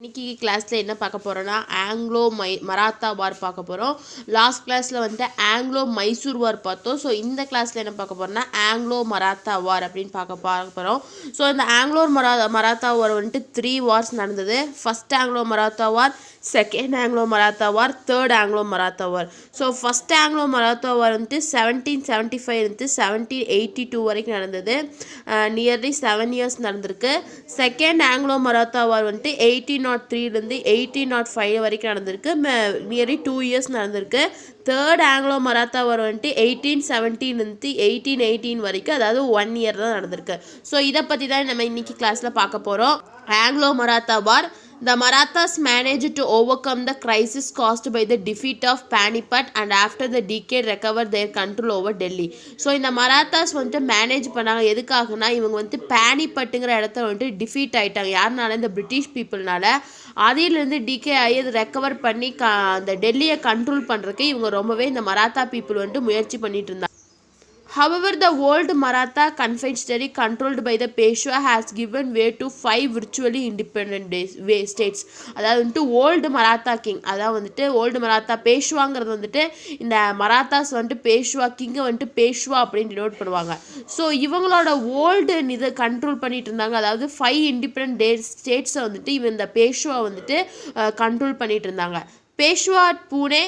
இன்னைக்கு கிளாஸில் என்ன பார்க்க போகிறோன்னா ஆங்கிலோ மராத்தா வார் பார்க்க போகிறோம். லாஸ்ட் கிளாஸில் வந்துட்டு ஆங்கிலோ மைசூர் வார் பார்த்தோம். ஸோ இந்த கிளாஸில் என்ன பார்க்க போகிறோன்னா ஆங்கிலோ மராத்தா வார் அப்படின்னு பார்க்க போகிறோம். ஸோ இந்த ஆங்கிலோ மராத்தா வார் வந்துட்டு 3 வார்ஸ் நடந்தது. ஃபஸ்ட் ஆங்கிலோ மராத்தா வார், செகண்ட் ஆங்கிலோ மராத்தா வார், third Anglo Maratha war. So first Anglo Maratha வார் வந்துட்டு 1775 இருந்து 1782 வரைக்கும் நடந்தது. நியர்லி 7 இயர்ஸ் நடந்திருக்கு. செகண்ட் ஆங்கிலோ மராத்தா வார் வந்துட்டு 1803 1805 வரைக்கும் நடந்திருக்கு. நியர்லி 2 இயர்ஸ் நடந்திருக்கு. தேர்ட் ஆங்கிலோ மராத்தா வார் வந்துட்டு 1817 1818 வரைக்கும், அதாவது 1 இயர் தான் நடந்திருக்கு. ஸோ இதை பற்றி தான் நம்ம இன்னைக்கு கிளாஸில் பார்க்க போகிறோம். Anglo Maratha war. The Marathas managed to overcome the crisis caused by the defeat of Panipat and after the decade recovered their control over Delhi. So இந்த மராத்தாஸ் வந்துட்டு மேனேஜ் பண்ணாங்க. எதுக்காகனா இவங்க வந்துட்டு பேனிப்பட்டுங்கிற இடத்த வந்துட்டு டிஃபீட் ஆகிட்டாங்க. யாருனால? இந்த பிரிட்டிஷ் பீப்புள்னால. அதிலிருந்து டிகே ஆகி அதை ரெக்கவர் பண்ணி அந்த டெல்லியை கண்ட்ரோல் பண்ணுறதுக்கு இவங்க ரொம்பவே இந்த மராத்தா பீப்புள் வந்துட்டு முயற்சி பண்ணிட்டு இருந்தாங்க. However, the old Maratha Confederation controlled by the Peshwa has given way to 5 virtually independent states. அதாவது வந்துட்டு ஓல்டு மராத்தா கிங், அதாவது வந்துட்டு ஓல்டு மராத்தா பேஷ்வாங்கிறது வந்துட்டு இந்த மராத்தாஸ் வந்துட்டு பேஷ்வா கிங்கை வந்துட்டு பேஷ்வா அப்படின்னு டினோட் பண்ணுவாங்க. ஸோ இவங்களோட ஓல்டு இதை கண்ட்ரோல் பண்ணிட்டு இருந்தாங்க. அதாவது 5 இண்டிபெண்ட் ஸ்டேட்ஸை வந்துட்டு இந்த பேஷ்வா வந்துட்டு கண்ட்ரோல் பண்ணிட்டு இருந்தாங்க. Peshwa at Pune,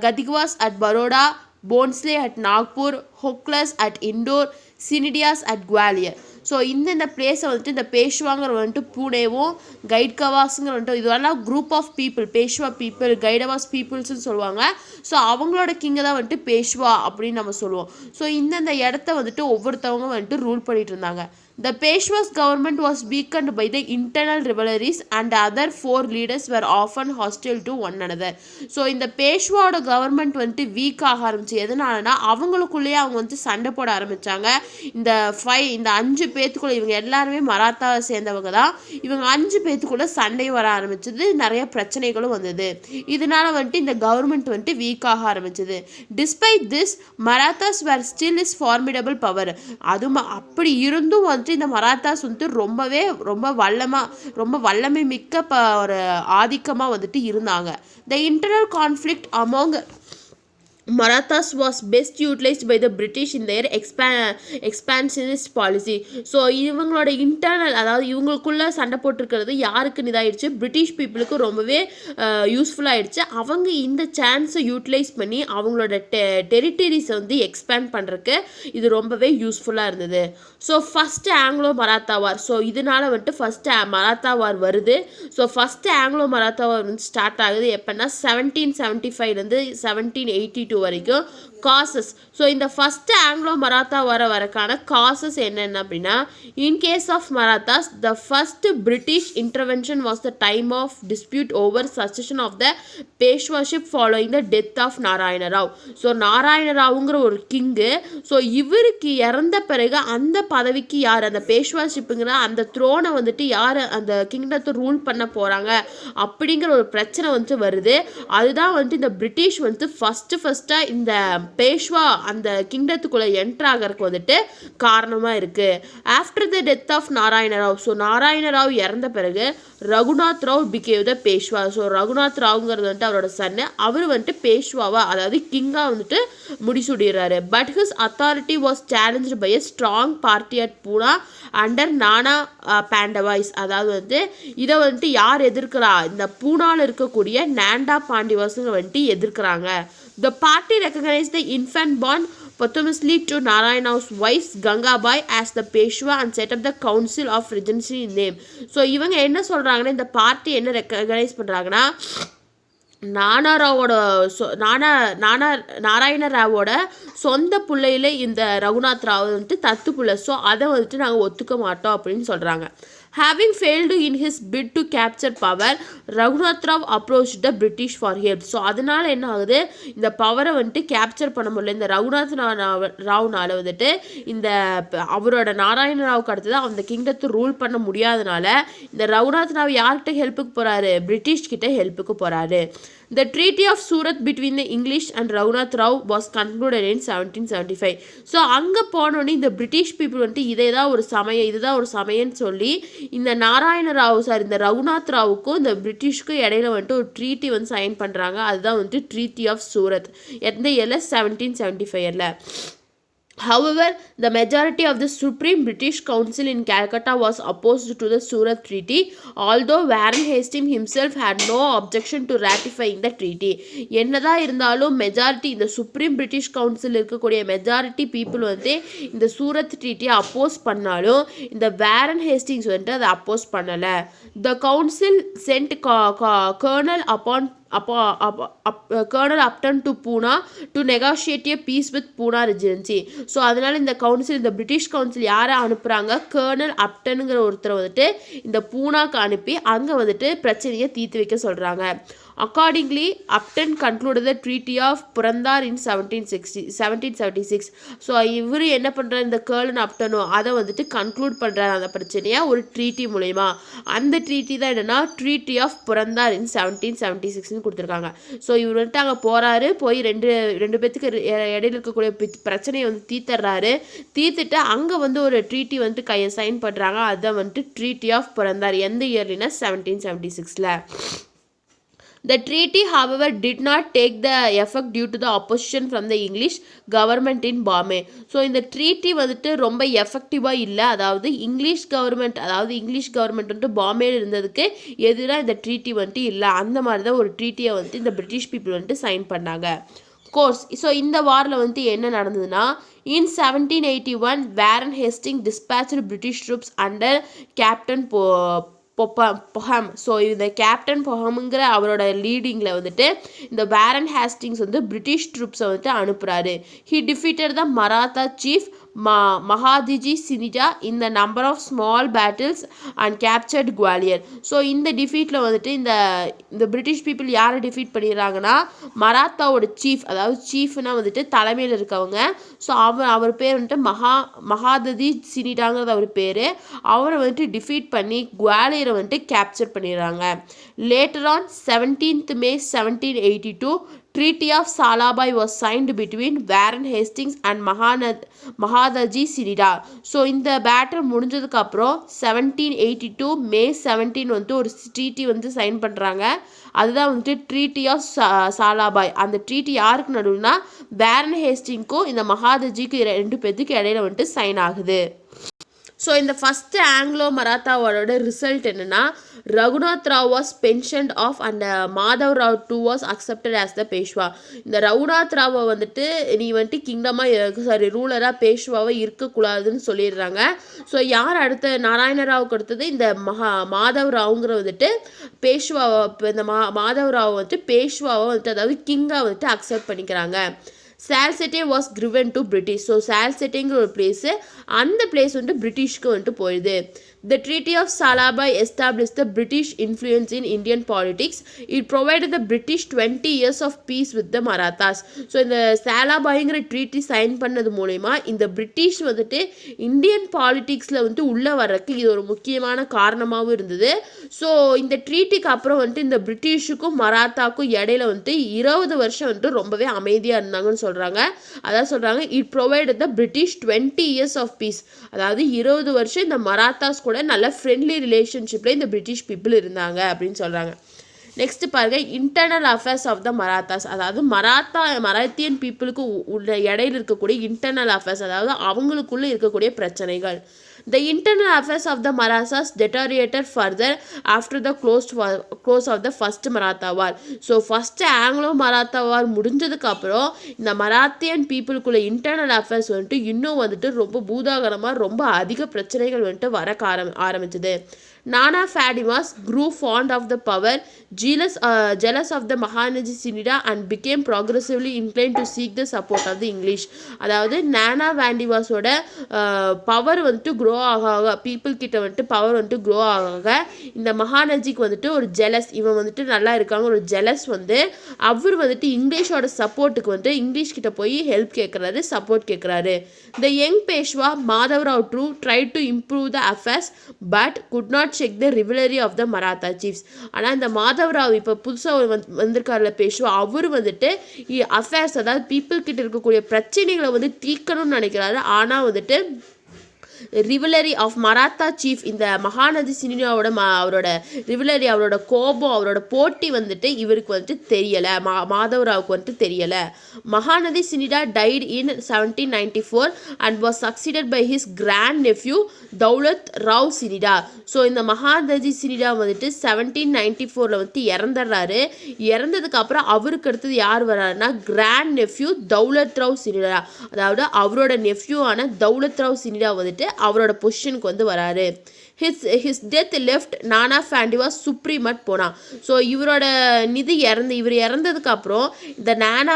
Gaikwads at Baroda, Bhonsle at Nagpur, Holkars at Indore, Scindias at Gwalior. So இந்த பிளேஸை வந்துட்டு இந்த பேஷ்வாங்கிற வந்துட்டு பூனேவும், கைட்கவாஸுங்கிற வந்துட்டு இதெல்லாம் group of people, Peshwa people, Gaikwads பீப்புள்ஸ்ன்னு சொல்லுவாங்க. ஸோ அவங்களோட கிங்கை தான் வந்துட்டு பேஷ்வா அப்படின்னு நம்ம சொல்லுவோம். ஸோ இந்த இடத்த வந்துட்டு ஒவ்வொருத்தவங்க வந்துட்டு ரூல் பண்ணிட்டு இருந்தாங்க. The Peshwa's government was weakened by the internal rivalries and other 4 leaders were often hostile to one another. So இந்த பேஷ்வாவோட கவர்மெண்ட் வந்துட்டு வீக் ஆக ஆரம்பிச்சு. எதனாலனா அவங்களுக்குள்ளேயே அவங்க வந்துட்டு சண்டை போட ஆரம்பித்தாங்க. இந்த 5 பேத்துக்குள்ள, இவங்க எல்லாருமே மராத்தாவை சேர்ந்தவங்க தான், இவங்க 5 பேத்துக்குள்ள சண்டையும் வர ஆரம்பிச்சது. நிறைய பிரச்சனைகளும் வந்தது. இதனால வந்துட்டு இந்த கவர்மெண்ட் வந்துட்டு வீக் ஆக ஆரம்பிச்சது. Despite this, Marathas were still is formidable power. அப்படி இருந்தும் வந்துட்டு இந்த மராத்தாஸ் வந்துட்டு ரொம்ப வல்லமை மிக்க ஒரு ஆதிக்கமாக வந்துட்டு இருந்தாங்க. The internal conflict among Marathas was best utilized by the British in their expansionist policy. So இவங்களோட இன்டர்னல், அதாவது இவங்களுக்குள்ள சண்டை போட்டிருக்கிறது யாருக்குன்னு இதாகிடுச்சு, பிரிட்டிஷ் பீப்புளுக்கு ரொம்பவே யூஸ்ஃபுல்லாகிடுச்சு. அவங்க இந்த சான்ஸை யூட்டிலைஸ் பண்ணி அவங்களோட டெரிட்டரிஸை வந்து எக்ஸ்பேண்ட் பண்ணுறதுக்கு இது ரொம்பவே யூஸ்ஃபுல்லாக இருந்தது. So first Anglo Maratha war. So இதனால வந்துட்டு ஃபஸ்ட்டு மராத்தா வார் வருது. So first Anglo Maratha war வந்து ஸ்டார்ட் ஆகுது எப்போன்னா 1775 1782 வரைக்கும். காசஸ். ஸோ இந்த ஃபஸ்ட்டு ஆங்கிலோ மராத்தா வரக்கான காசஸ் என்னென்ன அப்படின்னா, in case of Marathas the first British intervention was the time of dispute over succession of the Peshwaship following the death of Narayan Rao. So Narayan ராவுங்கிற ஒரு கிங்கு, ஸோ இவருக்கு இறந்த பிறகு அந்த பதவிக்கு யார், அந்த பேஷ்வாஷிப்புங்கிற அந்த த்ரோனை வந்துட்டு யார் அந்த கிங்டத்தை ரூல் பண்ண போகிறாங்க அப்படிங்கிற ஒரு பிரச்சனை வந்துட்டு வருது. அதுதான் வந்துட்டு இந்த பிரிட்டிஷ் வந்துட்டு ஃபஸ்ட்டாக இந்த பேஷ்வா அந்த கிங்டத்துக்குள்ளே என்ட்ரு ஆகிறதுக்கு வந்துட்டு காரணமாக இருக்குது. After the death of Narayan Rao, so Narayan Rao இறந்த பிறகு Raghunath Rao became the Peshwa. So Raghunath ராவ்ங்கிறது வந்துட்டு அவரோட சன்னு. அவர் வந்துட்டு பேஷ்வாவா, அதாவது கிங்காக வந்துட்டு முடிசூடிடுறாரு. But his authority was challenged by a strong party at Poona under Nana Phadnavis. அதாவது வந்து இதை வந்துட்டு யார் எதிர்க்கிறா, இந்த பூனாவில் இருக்கக்கூடிய நாண்டா பாண்டிவாஸுங்க வந்துட்டு எதிர்க்கிறாங்க. The party recognized the infant born posthumously to Narayana's wife Gangabai as the Peshwa and set up the Council of Regency name. So இவங்க என்ன சொல்கிறாங்கன்னா, இந்த பார்ட்டி என்ன ரெக்கக்னைஸ் பண்ணுறாங்கன்னா, நாராயண ராவோட சொந்த பிள்ளையில இந்த ரகுநாத் ராவ் வந்துட்டு தத்து பிள்ளை. ஸோ அதை வந்துட்டு நாங்கள் ஒத்துக்க மாட்டோம் அப்படின்னு சொல்கிறாங்க. Having failed in his bid to capture power, Raghunath Rao approached the British for help. So அதனால என்ன ஆகுது, இந்த பவரை வந்துட்டு கேப்சர் பண்ண முடியல. இந்த ரகுநாத் ராவ்னால வந்துட்டு இந்த அவரோட நாராயண ராவுக்கு அடுத்தது அந்த கிங்டத்தை ரூல் பண்ண முடியாதனால இந்த ரகுநாத் ராவ் யார்கிட்ட ஹெல்ப்புக்கு போகிறாரு, பிரிட்டிஷ் கிட்ட ஹெல்ப்புக்கு போகிறாரு. The Treaty of Surat between the English and Raghunath Rao was concluded in 1775. So அங்கே போனோடனே இந்த பிரிட்டிஷ் பீப்புள் வந்துட்டு இதுதான் ஒரு சமயம்னு சொல்லி இந்த நாராயண ராவ் சார் இந்த ரகுநாத் ராவுக்கும் இந்த பிரிட்டிஷ்க்கும் இடையில வந்துட்டு ஒரு ட்ரீட்டி வந்து சைன் பண்ணுறாங்க. அதுதான் வந்துட்டு ட்ரீட்டி ஆஃப் சூரத் எந்த இயரில் 1775. However, the majority of the Supreme British Council in Calcutta was opposed to the Surat Treaty, although Warren Hastings himself had no objection to ratifying the treaty. என்னதான் இருந்தாலும் majority இந்த supreme British council இருக்கக்கூடிய majority people வந்து இந்த சூரத் ட்ரீட்டியை அப்போஸ் பண்ணாலும் இந்த Warren Hastings வந்துட்டு அதை அப்போஸ் பண்ணலை. The council sent Colonel Colonel Upton to Pune to negotiate a peace with Pune Regency. So அதனால் இந்த கவுன்சில் இந்த பிரிட்டிஷ் கவுன்சில் யாரை அனுப்புகிறாங்க, கர்னல் அப்டனுங்கிற ஒருத்தரை வந்துட்டு இந்த பூனாக்கு அனுப்பி அங்கே வந்துட்டு பிரச்சனையை தீர்த்து வைக்க சொல்கிறாங்க. Accordingly, Upton concluded the Treaty of Purandar in 1776. So இவர் என்ன பண்ணுறாரு, இந்த கர்னல் அப்டனோ அதை வந்துட்டு கன்க்ளூட் பண்ணுறாரு அந்த பிரச்சனையை ஒரு ட்ரீட்டி மூலயமா. அந்த ட்ரீட்டி தான் என்னென்னா ட்ரீட்டி ஆஃப் புரந்தார் இன் 1776 கொடுத்துருக்காங்க. ஸோ இவர் வந்துட்டு அங்கே போகிறாரு, போய் ரெண்டு பேத்துக்கு இடையில இருக்கக்கூடிய பிரச்சனையை வந்து தீர்த்துட்டு அங்கே வந்து ஒரு ட்ரீட்டி வந்துட்டு சைன் பண்ணுறாங்க. அதுதான் வந்துட்டு ட்ரீட்டி ஆஃப் புரந்தார். எந்த இயர்லினா 1776. The treaty, however, did not take the effect due to the opposition from the English government in Bombay. So இந்த ட்ரீட்டி வந்துட்டு ரொம்ப எஃபெக்டிவாக இல்லை. அதாவது இங்கிலீஷ் கவர்மெண்ட் வந்துட்டு பாம்பேயில் இருந்ததுக்கு எதிராக இந்த ட்ரீட்டி வந்துட்டு இல்லை. அந்த மாதிரி தான் ஒரு ட்ரீட்டியை வந்துட்டு இந்த பிரிட்டிஷ் பீப்புள் வந்துட்டு சைன் பண்ணாங்க. கோர்ஸ் ஸோ இந்த வாரில் வந்துட்டு என்ன நடந்ததுன்னா, in 1781 Warren Hastings dispatched British troops under Captain Popham. So இந்த கேப்டன் பொஹம்ங்கிற அவரோட லீடிங்கில் வந்துட்டு இந்த வேரன் ஹேஸ்டிங்ஸ் வந்து பிரிட்டிஷ் ட்ரூப்ஸை வந்துட்டு அனுப்புகிறாரு. He defeated the Maratha chief Mahadji Scindia இந்த number of small battles and captured Gwalior. So இந்த டிஃபீட்டில் வந்துட்டு இந்த பிரிட்டிஷ் பீப்புள் யாரை டிஃபீட் பண்ணிடுறாங்கன்னா, மராத்தாவோட சீஃப், அதாவது சீஃப்னா வந்துட்டு தலைமையில் இருக்கவங்க. ஸோ அவர் பேர் வந்துட்டு மகாததி சினிடாங்கிறது அவர் பேர். அவரை வந்துட்டு டிஃபீட் பண்ணி குவாலியரை வந்துட்டு கேப்சர் பண்ணிடுறாங்க. Later on 17th May 1782 Treaty of Salabai was signed between Warren Hastings and Mahadaji Sinida. So இந்த பேட்டில் முடிஞ்சதுக்கு அப்புறம் 1782 May 17 வந்துட்டு ஒரு ட்ரீட்டி வந்து சைன் பண்ணுறாங்க. அதுதான் வந்துட்டு ட்ரீட்டி ஆஃப் சாலாபாய். அந்த ட்ரீட்டி யாருக்கு நடுவுனா வேரன் ஹேஸ்டிங்க்கும் இந்த மகாதஜிக்கு ரெண்டு பேத்துக்கு இடையில வந்துட்டு சைன் ஆகுது. ஸோ இந்த ஃபஸ்ட்டு ஆங்கிலோ மராத்தாவோட ரிசல்ட் என்னென்னா, Raghunath Rao was pensioned off and Madhav Rao two was accepted as the Peshwa. இந்த ரகுநாத் ராவை வந்துட்டு நீ வந்துட்டு ரூலராக பேஷ்வாவை இருக்கக்கூடாதுன்னு சொல்லிடுறாங்க. ஸோ யார் அடுத்த நாராயண ராவுக்கு அடுத்தது இந்த மாதவ் ராவுங்கிற வந்துட்டு பேஷ்வாவை இந்த மாதவ் ராவை வந்துட்டு பேஷ்வாவை வந்துட்டு அதாவது கிங்காக வந்துட்டு அக்செப்ட் பண்ணிக்கிறாங்க. சால்செட்டே was Kiruvan to British. So சால்செட்டேங்கிற ஒரு பிளேஸு, அந்த பிளேஸ் வந்துட்டு பிரிட்டிஷ்க்கு வந்துட்டு போயிடுது. The Treaty of Salabai established the British influence in Indian politics. It provided the British 20 years of peace with the Marathas. So இந்த சாலாபாய்ங்கிற ட்ரீட்டி சைன் பண்ணது மூலயமா இந்த பிரிட்டிஷ் வந்துட்டு இந்தியன் பாலிட்டிக்ஸில் வந்துட்டு உள்ளே வர்றதுக்கு இது ஒரு முக்கியமான காரணமாகவும் இருந்தது. ஸோ இந்த ட்ரீட்டிக்கு அப்புறம் வந்துட்டு இந்த பிரிட்டிஷுக்கும் மராத்தாக்கும் இடையில வந்துட்டு 20 வருஷம் வந்துட்டு ரொம்பவே அமைதியாக இருந்தாங்கன்னு சொல்கிறாங்க. அதான் சொல்கிறாங்க, it provided the British 20 years of peace. அதாவது 20 வருஷம் இந்த மராத்தாஸ் கூட நல்ல ஃப்ரெண்ட்லி ரிலேஷன்ஷிப்பில் இந்த பிரிட்டிஷ் பீப்புள் இருந்தாங்க அப்படின்னு சொல்கிறாங்க. நெக்ஸ்ட் பாருங்கள், internal affairs of the Marathas. அதாவது மராத்தியன் பீப்புளுக்கு உள்ள இடையில இருக்கக்கூடிய இன்டர்னல் அஃபேர்ஸ், அதாவது அவங்களுக்குள்ளே இருக்கக்கூடிய பிரச்சனைகள். The internal affairs of the Marathas deteriorated further after the close of the first Maratha War. So first Anglo Maratha war முடிஞ்சதுக்கப்புறம் இந்த மராத்தியன் பீப்புளுக்குள்ள இன்டர்னல் அஃபேர்ஸ் வந்துட்டு இன்னும் வந்துட்டு ரொம்ப பூதாகரமாக ரொம்ப அதிக பிரச்சனைகள் வந்துட்டு வர ஆரம்பிச்சது. Nana Fadimas grew fond of the power, jealous of the Mahanaji Sinida and became progressively inclined to seek the support of the English. அதாவது நானா வேண்டிவாஸோட பவர் வந்துட்டு க்ரோ ஆக பீப்புள் கிட்ட வந்துட்டு பவர் வந்துட்டு க்ரோ ஆக இந்த மகானஜிக்கு வந்துட்டு ஒரு ஜெலஸ், இவன் வந்துட்டு நல்லா இருக்காங்க ஒரு ஜெலஸ் வந்து அவர் வந்துட்டு இங்கிலீஷோட சப்போர்ட்டுக்கு வந்துட்டு இங்கிலீஷ் கிட்ட போய் ஹெல்ப் கேட்குறாரு, சப்போர்ட் கேட்குறாரு. The young Peshwa Madhav Rao too tried to improve the affairs but could not not check the rivalry of the Maratha chiefs. ஆனால் இந்த மாதவராவ் இப்போ புதுசாக வந்திருக்காருல பேஷ்வா, அவர் வந்துட்டு அஃபேர்ஸ், அதாவது பீப்புள் கிட்ட இருக்கக்கூடிய பிரச்சனைகளை வந்து தீர்க்கணும்னு நினைக்கிறாரு. ஆனால் வந்துட்டு ரிவலரி ஆஃப் மராத்தா சீஃப், இந்த மகாநதி சினிமாவோட அவரோட ரிவலரி, அவரோட கோபம், அவரோட போட்டி வந்துட்டு இவருக்கு வந்துட்டு தெரியலை, மாதவராவுக்கு வந்துட்டு தெரியலை. மகாநதி Scindia died in 1794 and was succeeded by his grand nephew Daulat Rao Scindia. So இந்த மகாநதி சினிடா வந்துட்டு 1794 வந்துட்டு இறந்துடுறாரு. இறந்ததுக்கு அப்புறம் அவருக்கு அடுத்தது யார் வர்றாருன்னா கிராண்ட் நெஃப்யூ தௌலத் ராவ் சினிடா, அதாவது அவரோட நெஃப்யூவான தௌலத் ராவ் சினிடா வந்துட்டு அவரோட பொசிஷனுக்கு வந்து வராரு. ஹிஸ் டெத் லெஃப்ட் நானா ஃபேண்டிவாஸ் சுப்ரீமட் போனா. ஸோ இவரோட இவர் இறந்ததுக்கு அப்புறம் இந்த நானா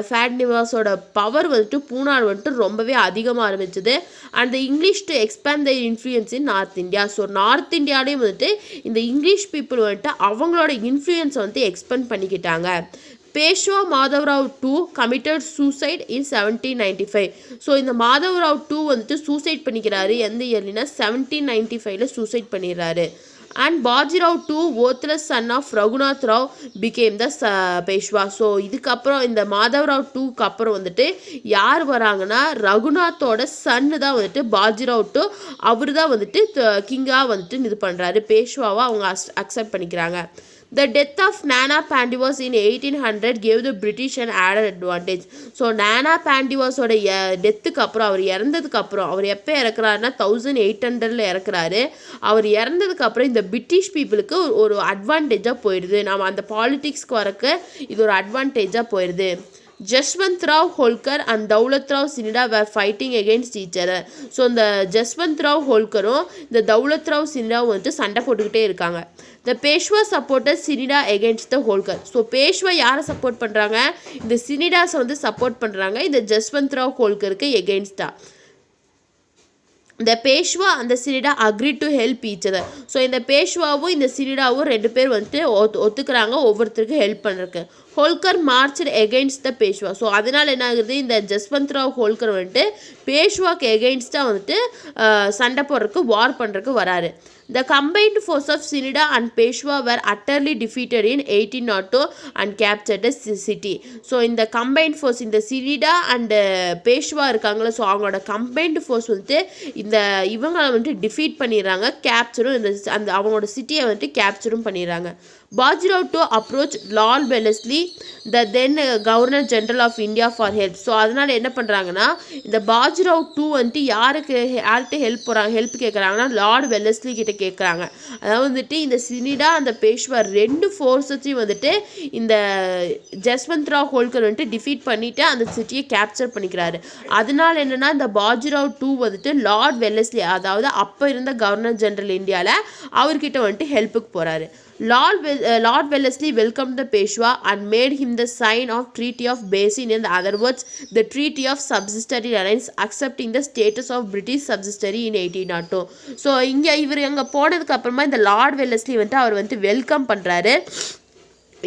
ஃபேண்டிவாஸோட பவர் வந்துட்டு பூனாவில் வந்துட்டு ரொம்பவே அதிகமாக ஆரம்பிச்சது. And the English to expand the influence in north India. So north இந்தியாவிலையும் வந்துட்டு இந்த இங்கிலீஷ் பீப்புள் வந்துட்டு அவங்களோட இன்ஃப்ளூயன்ஸை வந்து எக்ஸ்பேண்ட் பண்ணிக்கிட்டாங்க. Peshwa Madhavrao two committed suicide in 1795. So இந்த மாதவராவ் டூ வந்துட்டு சூசைட் பண்ணிக்கிறாரு. எந்த இயர்லினா 1795 சூசைட் பண்ணிடுறாரு. And Bajirao two worthless son of Raghunath Rao became the Peshwa. So இதுக்கப்புறம் இந்த மாதவராவ் டூக்கு அப்புறம் வந்துட்டு யார் வராங்கன்னா ரகுநாத்தோட சன்னு தான் வந்துட்டு பாஜிராவ் டூ, அவர் தான் வந்துட்டு கிங்காக வந்துட்டு இது பண்ணுறாரு, பேஷ்வாவாக அவங்க அக்செப்ட் பண்ணிக்கிறாங்க. The death of Nana Pandavas in 1800 gave the British an added advantage. So நானா பாண்டிவாஸோட டெத்துக்கு அப்புறம், அவர் இறந்ததுக்கு அப்புறம், அவர் எப்போ இறக்குறாருன்னா 1800 இறக்குறாரு. அவர் இறந்ததுக்கு அப்புறம் இந்த பிரிட்டிஷ் பீப்புளுக்கு ஒரு அட்வான்டேஜாக போயிடுது. நம்ம அந்த பாலிட்டிக்ஸ்க்கு வரக்கு இது ஒரு அட்வான்டேஜாக போயிடுது. Jaswant Rao Holkar and Daulat Rao Scindia were fighting against each other. So இந்த ஜஸ்வந்த் ராவ் ஹோல்கரும் இந்த தௌலத் ராவ் சினிடாவும் வந்துட்டு சண்டை போட்டுக்கிட்டே இருக்காங்க. The Peshwa supporter Scindia against the Holkar. So Peshwa யாரை சப்போர்ட் பண்ணுறாங்க? இந்த சினிடாஸை வந்து சப்போர்ட் பண்ணுறாங்க இந்த ஜஸ்வந்த் ராவ் ஹோல்கருக்கு எகெயின்ஸ்டா. இந்த பேஷ்வா அந்த Scindia agree to help each other. So இந்த பேஷ்வாவும் இந்த சினிடாவும் ரெண்டு பேர் வந்துட்டு ஒத்துக்கிறாங்க ஒவ்வொருத்தருக்கு ஹெல்ப் பண்ணுறதுக்கு. ஹோல்கர் மார்ச் எகெயின்ஸ்ட் த பேஷ்வா. ஸோ அதனால் என்ன ஆகுது, இந்த ஜஸ்வந்த் ராவ் ஹோல்கர் வந்துட்டு பேஷ்வாக்கு எகெயின்ஸ்டாக வந்துட்டு சண்டை போடுறதுக்கு, வார் பண்ணுறதுக்கு வராரு. The combined force of Sinida and Peshwa were utterly defeated in 1802 and captured the city. So இந்த கம்பைன்ட் ஃபோர்ஸ், இந்த சினிடா அண்ட் பேஷ்வா இருக்காங்களா, ஸோ அவங்களோட கம்பைன்டு ஃபோர்ஸ் வந்துட்டு இந்த இவங்களை வந்துட்டு டிஃபீட் பண்ணிடுறாங்க, கேப்சரும் அந்த அவங்களோட சிட்டியை வந்துட்டு கேப்சரும் பண்ணிடுறாங்க. Bajirao to approach Lord Wellesley the then governor general of India for help. So அதனால் என்ன பண்ணுறாங்கன்னா இந்த பாஜிராவ் டூ வந்துட்டு யார்கிட்ட ஹெல்ப் கேட்குறாங்கன்னா லார்ட் வெலஸ்லி கிட்ட கேட்குறாங்க. அதாவது வந்துட்டு இந்த சினிடா அந்த பேஷ்வா ரெண்டு ஃபோர்ஸையும் வந்துட்டு இந்த ஜஸ்வந்த் ராவ் ஹோல்கர் வந்துட்டு டிஃபீட் பண்ணிவிட்டு அந்த சிட்டியை கேப்சர் பண்ணிக்கிறாரு. அதனால என்னென்னா இந்த பாஜிராவ் டூ வந்துட்டு லார்ட் வெலஸ்லி, அதாவது அப்போ இருந்த கவர்னர் ஜெனரல் இந்தியாவில், அவர்கிட்ட வந்துட்டு ஹெல்ப்புக்கு போகிறாரு. Lord Wellesley welcomed the Peshwa and made him the sign of Treaty of Basin, in other words the Treaty of Subsidiary Alliance, accepting the status of British subsidiary in 1802. So இவர் அங்கே போனதுக்கு அப்புறமா இந்த லார்ட் வெல்லஸ்லி வந்துட்டு அவர் வந்துட்டு welcome பண்ணுறாரு.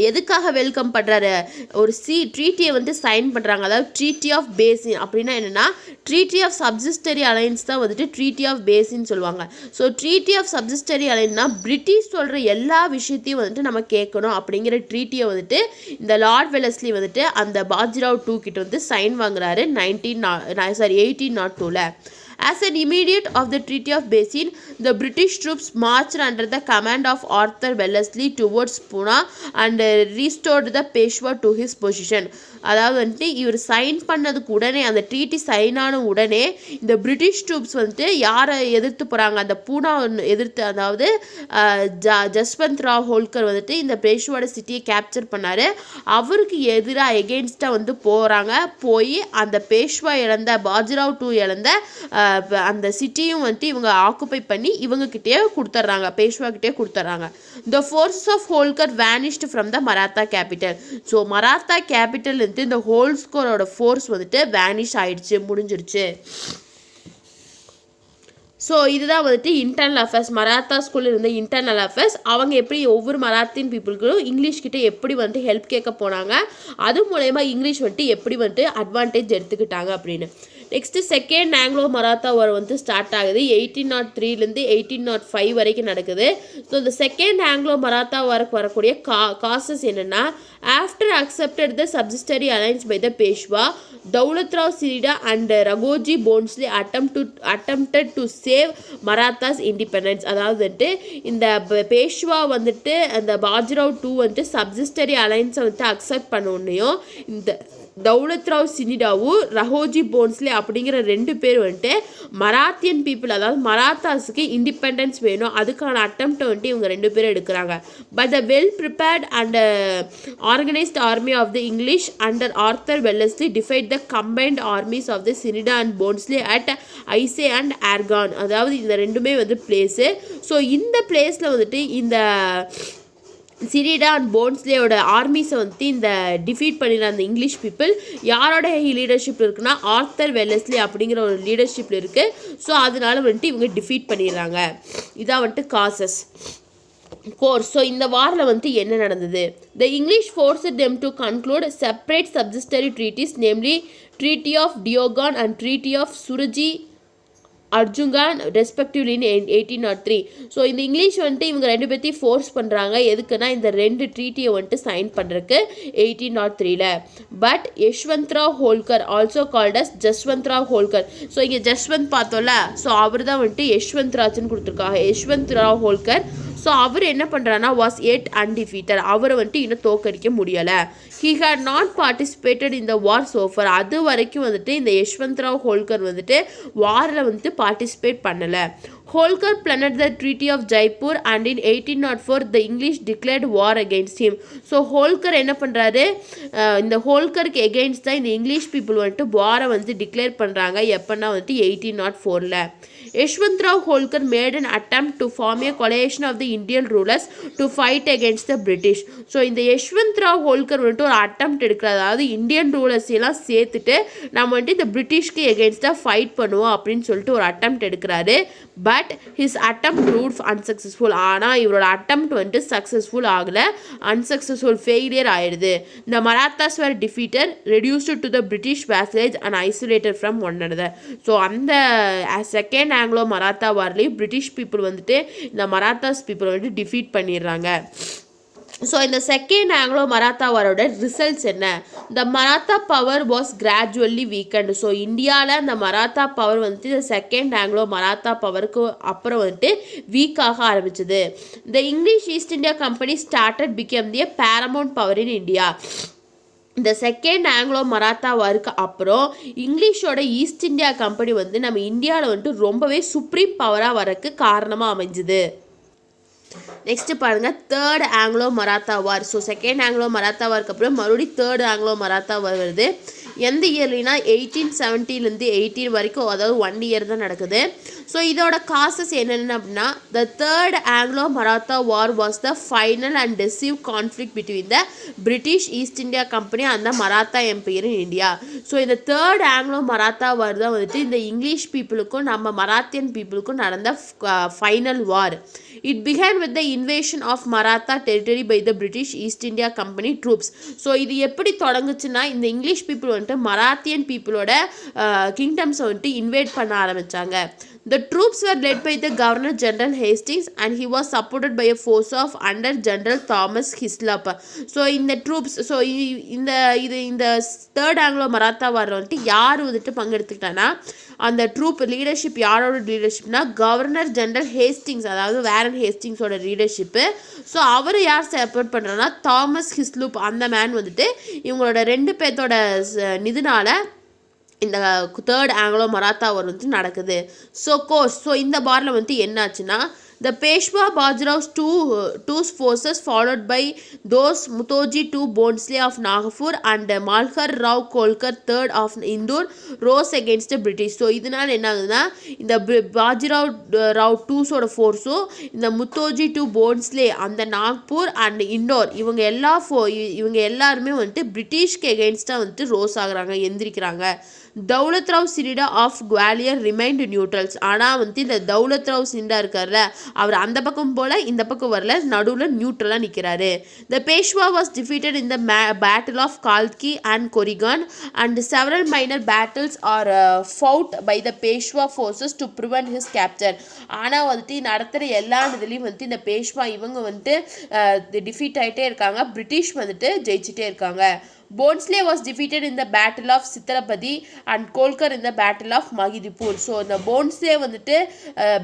எதுக்காக welcome பண்ணுறாரு, ஒரு ட்ரீட்டியை வந்து சைன் பண்ணுறாங்க. அதாவது ட்ரீட்டி ஆஃப் பேசின் அப்படின்னா என்னென்னா, ட்ரீட்டி ஆஃப் சப்சிஸ்டரி அலைன்ஸ் தான் வந்துட்டு ட்ரீட்டி ஆஃப் பேசின்னு சொல்லுவாங்க. ஸோ ட்ரீட்டி ஆஃப் சப்சிஸ்டரி அலைன்னா பிரிட்டிஷ் சொல்கிற எல்லா விஷயத்தையும் வந்துட்டு நம்ம கேட்கணும் அப்படிங்கிற ட்ரீட்டியை வந்துட்டு இந்த லார்ட் வெலஸ்லி வந்துட்டு அந்த பாஜிராவ் டூ கிட்ட வந்து சைன் வாங்குறாரு 1802. As an immediate of the Treaty of Basin, the British troops marched under the command of Arthur Wellesley towards Pune and restored the Peshwa to his position. அதாவது வந்துட்டு இவர் sign பண்ணதுக்கு உடனே, அந்த ட்ரீட்டி சைன் ஆன உடனே இந்த பிரிட்டிஷ் ட்ரூப்ஸ் வந்துட்டு யாரை எதிர்த்து போகிறாங்க, அந்த பூனா எதிர்த்து, அதாவது ஜஸ்வந்த் ராவ் ஹோல்கர் வந்துட்டு இந்த பேஷ்வாட சிட்டியை கேப்சர் பண்ணார். அவருக்கு எதிராக எகெயின்ஸ்டாக வந்து போகிறாங்க. போய் அந்த பேஷ்வா இழந்த, பாஜிராவ் டூ இழந்த அந்த சிட்டியும் வந்துட்டு இவங்க ஆக்குப்பை பண்ணி இவங்ககிட்டயே கொடுத்துட்றாங்க, பேஷ்வா கிட்டே கொடுத்துட்றாங்க. The forces of Holkar vanished from the Maratha capital. So Maratha capital வந்துட்டு இந்த ஹோல்ஸ்கரோட ஃபோர்ஸ் வந்துட்டு வேனிஷ் ஆயிடுச்சு, முடிஞ்சிருச்சு. ஸோ இதுதான் வந்துட்டு இன்டர்னல் அஃபேர்ஸ், மராத்தா ஸ்கூலில் இருந்த இன்டர்னல் அஃபேர்ஸ். அவங்க எப்படி ஒவ்வொரு மராத்தின் பீப்புளுக்கும் இங்கிலீஷ் கிட்டே எப்படி வந்துட்டு ஹெல்ப் கேட்க போனாங்க, அது மூலயமா இங்கிலீஷ் வந்துட்டு எப்படி வந்துட்டு அட்வான்டேஜ் எடுத்துக்கிட்டாங்க அப்படின்னு. Next second Anglo Maratha war வந்து ஸ்டார்ட் ஆகுது 1803லேருந்து 1805 வரைக்கும் நடக்குது. ஸோ இந்த செகண்ட் ஆங்கிலோ மராத்தா வாருக்கு வரக்கூடிய காசஸ் என்னென்னா, after accepted the subsidiary alliance by the Peshwa, Daulatrao Scindia and Raghoji Bhonsle attempted to save Marathas independence. அதாவது வந்துட்டு இந்த பேஷ்வா வந்துட்டு அந்த பாஜிராவ் 2 வந்துட்டு சப்சிஸ்டரி அலைன்ஸை வந்துட்டு அக்செப்ட் பண்ண உடனேயும் இந்த தௌலத்ராவ் சினிடாவும் ரகோஜி போன்ஸ்லே அப்படிங்கிற 2 பேர் வந்துட்டு மராத்தியன் பீப்புள், அதாவது மராத்தாஸுக்கு இண்டிபெண்டன்ஸ் வேணும், அதுக்கான அட்டம்ப்டை வந்துட்டு இவங்க 2 பேரும் எடுக்கிறாங்க. But the well prepared and organised army of the English under Arthur Wellesley defeated the combined armies of the Scindia and Bhonsle at Assaye and Argaon. அதாவது இந்த 2மே வந்து பிளேஸு. ஸோ இந்த பிளேஸில் வந்துட்டு இந்த சிரிடா அண்ட் போன்ஸ்லேயோட ஆர்மிஸை வந்துட்டு இந்த டிஃபீட் பண்ணிடுற அந்த இங்கிலீஷ் பீப்புள் யாரோட லீடர்ஷிப் இருக்குன்னா ஆர்த்தர் வெல்லஸ்லி அப்படிங்கிற ஒரு லீடர்ஷிப்பில் இருக்குது. ஸோ அதனால வந்துட்டு இவங்க டிஃபீட் பண்ணிடுறாங்க. இதான் வந்துட்டு காசஸ் கோர்ஸ். ஸோ இந்த வாரில் வந்துட்டு என்ன நடந்தது? The English forced them to conclude separate subsidiary treaties, namely treaty of Deogaon and treaty of Surji Arjangaon respectively in 1803. So இந்த இங்கிலீஷ் வந்துட்டு இவங்க 2 பேர்த்தையும் ஃபோர்ஸ் பண்ணுறாங்க. எதுக்குன்னா இந்த 2 ட்ரீட்டியை வந்துட்டு சைன் பண்ணுறதுக்கு 1803ல். But Yashwantrao Holkar, also called as Jaswantrao Holkar. So இங்கே ஜஸ்வந்த் பார்த்தோம்ல, ஸோ அவர் தான் வந்துட்டு யஷ்வந்த்ராஜ்னு கொடுத்துருக்காங்க, யஷ்வந்த்ராவ் ஹோல்கர். ஸோ அவர் என்ன பண்ணுறாருன்னா வாஸ் எட் அன்டிஃபீட்டட், அவரை வந்துட்டு இன்னும் தோக்கடிக்க முடியலை. He had not participated in the war so far. அது வரைக்கும் வந்துட்டு இந்த யஷ்வந்த்ராவ் ஹோல்கர் வந்துட்டு வாரில் வந்துட்டு பார்ட்டிசிபேட் பண்ணலை. Holkar planned the Treaty of Jaipur and in 1804 the English declared war against him. So Holkar என்ன பண்ணுறாரு, இந்த ஹோல்கருக்கு எகெயின்ஸ்ட் தான் இந்த இங்கிலீஷ் பீப்புள் வந்துட்டு வாரை வந்து டிக்ளேர் பண்ணுறாங்க. எப்போன்னா வந்துட்டு 1804ல். Yashwantrao Holkar made an attempt to form a coalition of the Indian rulers to fight against the British. So இந்த யஷ்வந்த்ராவ் ஹோல்கர் வந்துட்டு ஒரு அட்டெம்ப்ட் எடுக்கிறது, அதாவது இந்தியன் ரூலர்ஸ் எல்லாம் சேர்த்துட்டு நம்ம வந்துட்டு இந்த பிரிட்டிஷ்க்கு எகெயின்ஸ்டாக ஃபைட் பண்ணுவோம் அப்படின்னு சொல்லிட்டு ஒரு அட்டெம்ப்ட் எடுக்கிறாரு. But his attempt proved unsuccessful. ஆனால் இவரோட அட்டெம்ப்ட் வந்துட்டு சக்ஸஸ்ஃபுல் ஆகலை, அன்சக்ஸஸ்ஃபுல் ஃபெயிலியர் ஆயிடுது. இந்த Marathas were defeated, reduced to the British vassalage and isolated from one another. So அந்த செகண்ட் ஆங்கிலோ மராத்தா வார்லேயும் பிரிட்டிஷ் பீப்புள் வந்துட்டு இந்த மராத்தாஸ் பீப்புள் வந்துட்டு டிஃபீட் பண்ணிடுறாங்க. ஸோ இந்த செகண்ட் ஆங்கிலோ மராத்தா வாரோட ரிசல்ட்ஸ் என்ன? The Maratha power was gradually weakened. So இந்தியாவில் இந்த மராத்தா பவர் வந்துட்டு இந்த செகண்ட் ஆங்கிலோ மராத்தா பவருக்கு அப்புறம் வந்துட்டு வீக்காக ஆரம்பிச்சது. The English East India Company started become the paramount power in India. இந்த செகண்ட் ஆங்கிலோ மராத்தா வாருக்கு அப்புறம் இங்கிலீஷோட ஈஸ்ட் இந்தியா கம்பெனி வந்து நம்ம இந்தியாவில் வந்துட்டு ரொம்பவே சுப்ரீம் பவராக வரக்கு காரணமாக அமைஞ்சுது. நெக்ஸ்ட் பாருங்கள், third Anglo Maratha war. So second Anglo Maratha வாருக்கு அப்புறம் மறுபடியும் தேர்ட் ஆங்கிலோ மராத்தா வார் வருது. எந்த இயர்லினா 1870லேருந்து 18 வரைக்கும், அதாவது 1 இயர் தான் நடக்குது. ஸோ இதோட காசஸ் என்னென்ன அப்படின்னா, the third Anglo Maratha war was the final and decisive conflict between the British East India Company and the Maratha empire in India. So இந்த தேர்ட் ஆங்கிலோ மராத்தா வார் தான் வந்துட்டு இந்த இங்கிலீஷ் பீப்புளுக்கும் நம்ம மராத்தியன் பீப்புளுக்கும் நடந்த final war. It began with the invasion of Maratha territory by the British East India Company troops. So இது எப்படி தொடங்குச்சுன்னா, இந்த இங்கிலீஷ் பீப்புள் வந்துட்டு மராத்தியன் பீப்புளோட கிங்டம்ஸை வந்துட்டு இன்வைட் பண்ண ஆரம்பித்தாங்க. The troops were led by the Governor General Hastings and he was supported by a force of under General Thomas Hislop. So இந்த troops, so இந்த தேர்ட் ஆங்கிலோ மராத்தா வார் வந்துட்டு யார் வந்துட்டு பங்கெடுத்துக்கிட்டான்னா, அந்த ட்ரூப் லீடர்ஷிப் யாரோட லீடர்ஷிப்னா கவர்னர் ஜெனரல் ஹேஸ்டிங்ஸ், அதாவது Warren ஹேஸ்டிங்ஸோட leadership. So அவர் யார் support பண்ணுறோன்னா தாமஸ் ஹிஸ்லூப், அந்த மேன் வந்துட்டு இவங்களோட 2 பேர்த்தோட நிதினால இந்த தேர்ட் ஆங்கிலோ மராத்தா வார் வந்துட்டு நடக்குது. ஸோ இந்த வாரில் வந்துட்டு என்னாச்சுன்னா, the Peshwa Bajiraw's two forces followed by those Mutoji II Bhonsle of Nagpur and Malhar Rao Kolkar III of Indore rose against the British. So இதனால் என்ன ஆகுதுன்னா, இந்த பாஜிராவ் ராவ் டூஸோட ஃபோர்ஸும் இந்த முத்தோஜி II போன்ஸ்லே அந்த நாக்பூர் அண்ட் இண்டோர் இவங்க எல்லாருமே வந்துட்டு பிரிட்டிஷ்க்கு எகெயின்ஸ்டாக வந்துட்டு ரோஸ் ஆகுறாங்க, எந்திரிக்கிறாங்க. Daulat Rao Scindia of Gwalior remained neutrals. ஆனால் வந்து இந்த தௌலத் ராவ் சினிடா இருக்கார்ல, அவர் அந்த பக்கம் போல இந்த பக்கம் வரல, நடுவில் நியூட்ரலாக நிற்கிறாரு. The Peshwa was defeated in the battle of Khadki and Koregaon and several minor battles are fought by the Peshwa forces to prevent his capture. ஆனால் வந்துட்டு நடத்துகிற எல்லா இதுலேயும் வந்துட்டு இந்த பேஷ்வா இவங்க வந்துட்டு டிஃபீட் ஆகிட்டே இருக்காங்க, பிரிட்டிஷ் வந்துட்டு ஜெயிச்சிட்டே இருக்காங்க. Bhonsle was defeated in the battle of Sitrapati and Kolkar in the battle of Mahidipur. So இந்த போன்ஸ்லே வந்துட்டு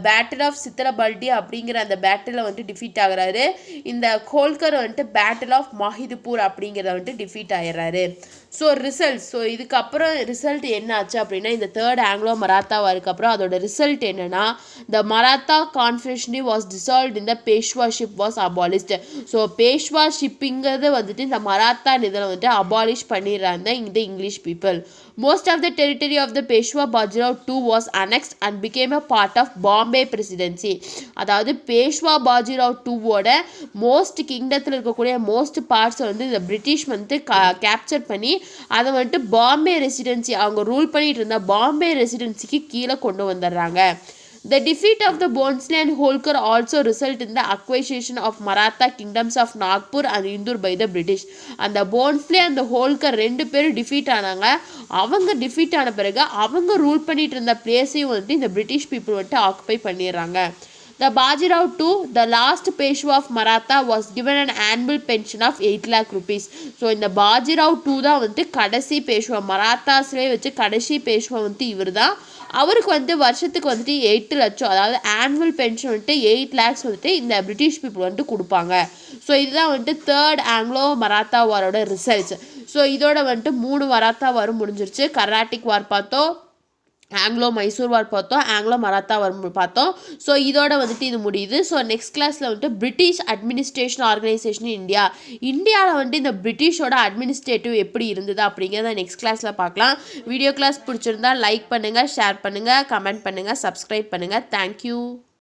பேட்டில் ஆஃப் சித்திரபல்டி அப்படிங்கிற அந்த பேட்டில் வந்துட்டு டிஃபீட் ஆகிறாரு. இந்த கோல்கர் வந்துட்டு பேட்டில் ஆஃப் மஹிதிப்பூர் அப்படிங்கிறத வந்துட்டு டிஃபீட் ஆகிறாரு. ஸோ ரிசல்ட், ஸோ இதுக்கப்புறம் ரிசல்ட் என்ன ஆச்சு அப்படின்னா, இந்த தேர்ட் ஆங்கிலோ மராத்தா வாருக்கு அப்புறம் அதோட ரிசல்ட் என்னன்னா, the Maratha confederation was dissolved in the Peshwaship was abolished. So பேஷ்வாஷிப்புங்கிறது வந்துட்டு இந்த மராத்தா இதில் வந்துட்டு அபாலிஷ் பண்ணிடுறாங்க இந்த English people. Most of the territory of the Peshwa Bajirao II was annexed and became a part of Bombay Presidency. அதாவது பேஷ்வா பாஜிராவ் டூவோட மோஸ்ட் கிங்டத்தில் இருக்கக்கூடிய மோஸ்ட் பார்ட்ஸ் வந்து இந்த பிரிட்டிஷ் வந்து கேப்சர் பண்ணி அதை வந்துட்டு பாம்பே ரெசிடென்சி, அவங்க ரூல் பண்ணிட்டு இருந்த பாம்பே ரெசிடென்சிக்கு கீழே கொண்டு வந்துடுறாங்க. The defeat of the Bhonsle and Holkar also resulted in the acquisition of Maratha kingdoms of Nagpur and Indur by the British. அந்த Bhonsle and the Holkar ரெண்டு பேரும் டிஃபீட் ஆனாங்க. அவங்க டிஃபீட் ஆன பிறகு அவங்க ரூல் பண்ணிட்டு இருந்த பிளேஸையும் வந்துட்டு இந்த பிரிட்டிஷ் பீப்புள் வந்துட்டு ஆக்குபை பண்ணிடுறாங்க. The Bajirao II, the last Peshwa of Maratha, was given an annual pension of 8 lakh rupees. So இந்த பாஜிராவ் டூ தான் வந்துட்டு கடைசி பேஷ்வா, மராத்தாஸ்லேயே வச்சு கடைசி பேஷ்வா வந்துட்டு இவர் தான். அவருக்கு வந்துட்டு வருஷத்துக்கு வந்துட்டு 8 லட்சம், அதாவது ஆனுவல் பென்ஷன் வந்துட்டு 8 lakhs வந்துட்டு இந்த பிரிட்டிஷ் பீப்புள் வந்துட்டு கொடுப்பாங்க. ஸோ இதுதான் வந்துட்டு தேர்ட் ஆங்கிலோ மராத்தா வாரோட ரிசல்ட்ஸ். ஸோ இதோட வந்துட்டு 3 மராத்தா வாரம் முடிஞ்சிருச்சு. கர்நாடிக் வார் பார்த்தோம், ஆங்கிலோ மைசூர் வார் பார்த்தோம், ஆங்கிலோ மராத்தா வார் பார்த்தோம். ஸோ இதோட வந்துட்டு இது முடியுது. ஸோ நெக்ஸ்ட் கிளாஸில் வந்துட்டு பிரிட்டிஷ் அட்மினிஸ்ட்ரேஷன் ஆர்கனைசேஷன் இந்தியாவில் வந்துட்டு இந்த பிரிட்டிஷோட அட்மினிஸ்ட்ரேட்டிவ் எப்படி இருந்தது அப்படிங்கிறத நெக்ஸ்ட் கிளாஸில் பார்க்கலாம். வீடியோ கிளாஸ் பிடிச்சிருந்தா லைக் பண்ணுங்கள், ஷேர் பண்ணுங்கள், கமெண்ட் பண்ணுங்கள், சப்ஸ்கிரைப் பண்ணுங்கள். தேங்க்யூ.